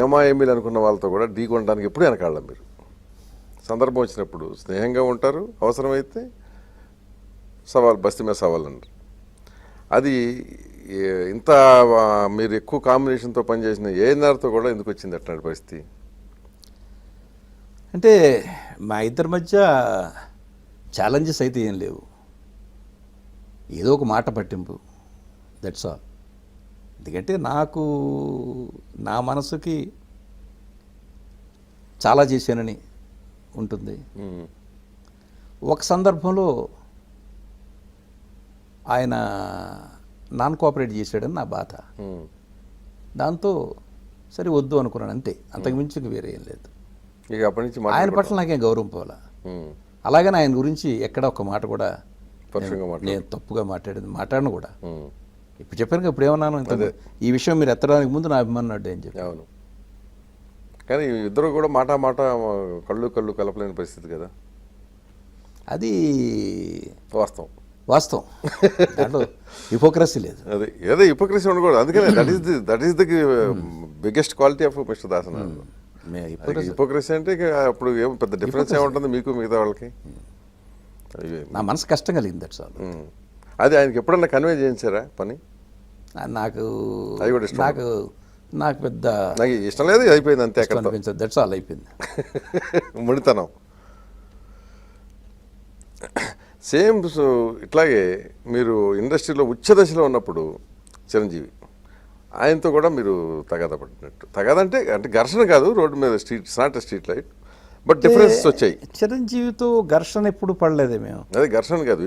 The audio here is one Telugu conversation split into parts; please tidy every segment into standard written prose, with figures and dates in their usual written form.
ఎంఐఎంఈలు అనుకున్న వాళ్ళతో కూడా ఢీ కొనడానికి ఎప్పుడు వెనకాళ్ళం. మీరు సందర్భం వచ్చినప్పుడు స్నేహంగా ఉంటారు, అవసరమైతే సవాల్ బస్తీ మీద సవాల్ అన్నారు. అది ఇంత మీరు ఎక్కువ కాంబినేషన్తో పనిచేసిన ఏఎన్ఆర్తో కూడా ఎందుకు వచ్చింది అట్లాంటి పరిస్థితి? అంటే మా ఇద్దరి మధ్య ఛాలెంజెస్ అయితే ఏం లేవు, ఏదో ఒక మాట పట్టింపు, దట్స్ ఆల్. ఎందుకంటే నాకు నా మనసుకి చాలా చేశానని ఉంటుంది. ఒక సందర్భంలో ఆయన నాన్ కోఆపరేట్ చేశాడని నా బాధ. దాంతో సరే వద్దు అనుకున్నాను, అంతే. అంతకుమించి ఇంక వేరే ఏం లేదు. ఇక అప్పటి నుంచి ఆయన పట్ల నాకేం గౌరవం పోవాలా. అలాగని ఆయన గురించి ఎక్కడ ఒక మాట కూడా నేను తప్పుగా మాట్లాడను కూడా. ఇప్పుడు చెప్పాను కదా, ఇప్పుడు ఏమన్నాను, ఈ విషయం మీరు ఎత్తడానికి ముందు నా అభిమానం అడ్డు అని చెప్పి. అవును, కానీ ఇద్దరు కూడా మాట కళ్ళు కలపలేని పరిస్థితి కదా. అది వాస్తవం. దాంట్లో హిపోక్రసీ లేదు. అది ఏదో హిపోక్రసీ ఉండకూడదు. అందుకనే that is the biggest quality of mister Dasan. Hypocrisy అంటే అప్పుడు ఏం పెద్ద డిఫరెన్స్ ఏముంటుంది మీకు మిగతా వాళ్ళకి? నా మనసు కష్టం కలిగింది, దట్స్ ఆల్. అది ఆయనకి ఎప్పుడన్నా కన్వే చేయించారా పని? నాకు అది కూడా ఇష్టం. నాకు పెద్ద నాకు ఇష్టం లేదు, అయిపోయింది అంతే. అక్కడ అనిపించదు, దట్స్ ఆల్, అయిపోయింది. ముడితనం. సేమ్ ఇట్లాగే మీరు ఇండస్ట్రీలో ఉచ్చ దశలో ఉన్నప్పుడు చిరంజీవి, ఆయనతో కూడా మీరు తగాదా పడినట్టు. తగాదంటే అంటే ఘర్షణ కాదు, రోడ్డు మీద street, not street light, but differences వచ్చాయి. చిరంజీవితో ఘర్షణ ఎప్పుడు పడలేదే మేము. అదే ఘర్షణ కాదు,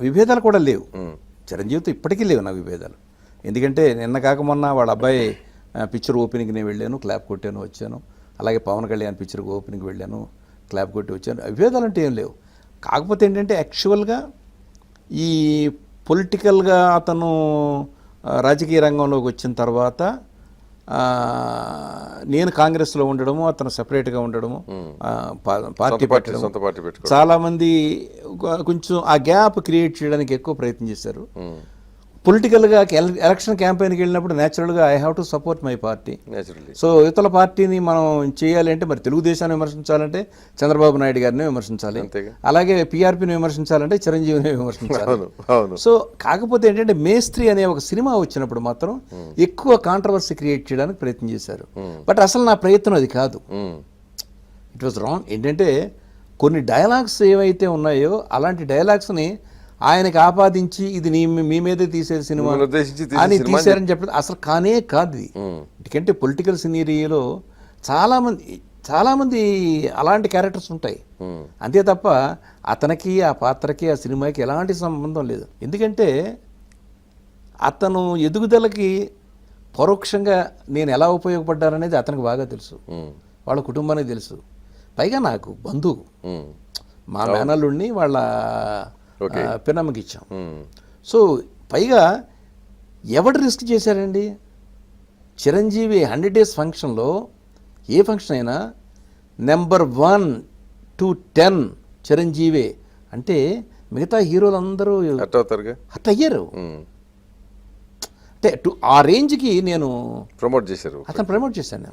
విభేదాలు కూడా లేవు. చిరంజీవితో ఇప్పటికీ లేవు నాకు విభేదాలు. ఎందుకంటే నిన్న కాక మొన్న వాళ్ళ అబ్బాయి పిక్చర్ ఓపెనింగ్కి నేను వెళ్ళాను, క్లాప్ కొట్టాను, వచ్చాను. అలాగే పవన్ కళ్యాణ్ పిక్చర్ ఓపెనింగ్కి వెళ్ళాను, క్లాప్ కొట్టి వచ్చాను. విభేదాలు అంటే ఏం లేవు. కాకపోతే ఏంటంటే యాక్చువల్గా ఈ పొలిటికల్గా అతను రాజకీయ రంగంలోకి వచ్చిన తర్వాత నేను కాంగ్రెస్లో ఉండడము, అతను సపరేట్గా ఉండడము, పార్టీ పెట్టడం, చాలామంది కొంచెం ఆ గ్యాప్ క్రియేట్ చేయడానికి ఎక్కువ ప్రయత్నం చేశారు. పొలిటికల్గా ఎలక్షన్ క్యాంపెయిన్కి వెళ్ళినప్పుడు న్యాచురల్గా I have to support my party. So ఇతర పార్టీని మనం చేయాలి అంటే మరి తెలుగుదేశాన్ని విమర్శించాలంటే చంద్రబాబు నాయుడు గారిని విమర్శించాలి, అలాగే పీఆర్పీని విమర్శించాలంటే చిరంజీవిని విమర్శించాలి. సో కాకపోతే ఏంటంటే మేస్త్రి అనే ఒక సినిమా వచ్చినప్పుడు మాత్రం ఎక్కువ కాంట్రవర్సీ క్రియేట్ చేయడానికి ప్రయత్నం చేశారు. బట్ అసలు నా ప్రయత్నం అది కాదు, ఇట్ వాజ్ రాంగ్. ఏంటంటే కొన్ని డైలాగ్స్ ఏవైతే ఉన్నాయో అలాంటి డైలాగ్స్ని ఆయనకి ఆపాదించి ఇది మీ మీదే తీసే సినిమా అని తీశారని చెప్పడం అసలు కానే కాదు ఇది. ఎందుకంటే పొలిటికల్ సినీరియోలో చాలామంది అలాంటి క్యారెక్టర్స్ ఉంటాయి, అంతే తప్ప అతనికి ఆ పాత్రకి ఆ సినిమాకి ఎలాంటి సంబంధం లేదు. ఎందుకంటే అతను ఎదుగుదలకి పరోక్షంగా నేను ఎలా ఉపయోగపడ్డాననేది అతనికి బాగా తెలుసు, వాళ్ళ కుటుంబానికి తెలుసు. పైగా నాకు బంధువు, మా మేనల్లుడిని వాళ్ళ పిన్నమ్మకి ఇచ్చాం. సో పైగా ఎవడు రిస్క్ చేశారండి? చిరంజీవి 100 days ఫంక్షన్లో ఏ ఫంక్షన్ అయినా నెంబర్ 1 to 10 చిరంజీవి అంటే మిగతా హీరోలందరూ హట్ అయ్యారు. అంటే ఆ రేంజ్కి నేను ప్రమోట్ చేశారు, అతను ప్రమోట్ చేశాను.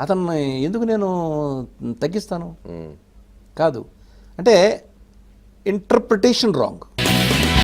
అతన్ని ఎందుకు నేను తగ్గిస్తాను? కాదు, అంటే ఇంటర్ప్రిటేషన్ రాంగ్.